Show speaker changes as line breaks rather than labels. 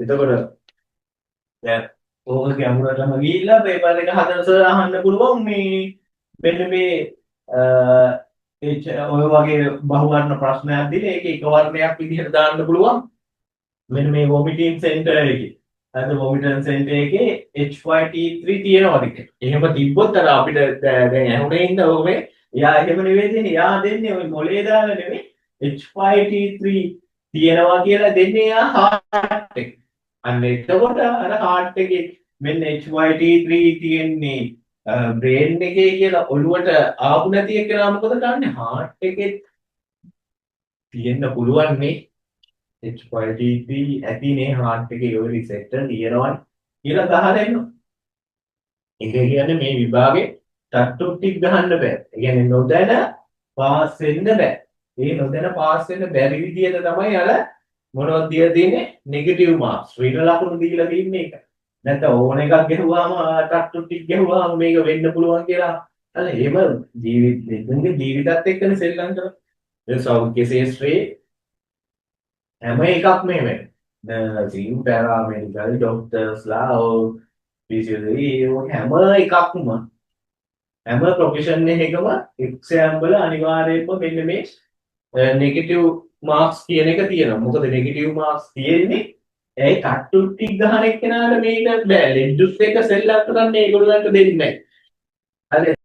එතකොට දැන් ඕක ගැඹුරටම ගිහිල්ලා පේපර් එක හදන සර් අහන්න පුළුවන් මේ මෙන්න මේ ඔය වගේ බහුවර්ණ ප්‍රශ්නයක් දීලා ඒක එක වර්ණයක් විදිහට දාන්න පුළුවන්. මෙන්න මේ වොමිටින් සෙන්ටර් එකේ. අද වොමිටින් සෙන්ටර් එකේ HYT3 තියෙනවද කියලා. එහෙම තිබ්බොත් අර අපිට දැන් ඇහුනේ ඉන්න ඔක මේ එයා එහෙම නෙවෙයි දෙන්නේ. එයා දෙන්නේ ඔය මොලේ දාලා නෙවෙයි HYT3 තියෙනවා කියලා දෙන්නේ එයා හાર્ට් එක. අන්න එතකොට අර හાર્ට් එකේ මෙන්න HYT3 තියෙන්නේ බ්‍රේන් එකේ කියලා ඔළුවට ආපු නැති එකලා මොකද කරන්නේ? හાર્ට් එකේ තියෙන්න පුළුවන් මේ HYT3 ඇතිනේ හાર્ට් එකේ ඔය රිසෙප්ටර් තියෙනවා කියලා ගහලා දෙනවා. ඒක කියන්නේ මේ විභාගේ ටට්ටු ටික ගහන්න බෑ. ඒ කියන්නේ නොදැන පාස් වෙන්න බෑ. ඒ නොදැන පාස් වෙන්න බැරි විදියට තමයි අර මොනවද දීලා තියෙන්නේ නෙගටිව් මාක්ස්. ඍණ ලකුණු දීලා තින්නේ ඒක. නැත්නම් ඕන එකක් ගැහුවාම ටට්ටු ටික ගැහුවාම මේක වෙන්න පුළුවන් කියලා. අර එහෙම ජීවිතත් එක්කනේ සෙල්ලම් කරන්නේ. ඒ සෞඛ්‍ය ශාස්ත්‍රයේ හැම එකක්ම මේ නර්සින් පැරාමෙඩිකල් ඩොක්ටර්ස්ලා ෆිසියෝලොජි හැම එකක්ම හැම ප්‍රොෆෙෂන් එකකම එක්සැම්පල් අනිවාර්යයෙන්ම මෙන්න මේ නෙගටිව් මාක්ස් කියන එක තියෙනවා. මොකද නෙගටිව් මාක්ස් තියෙන්නේ ඒ කට්ටු ටික ගහන එක්කෙනාට මේක බෑ. ලෙඩ්ඩුස් එක සෙල්ලම් කරන්න ඒගොල්ලන්ට දෙන්නේ නැහැ. හරි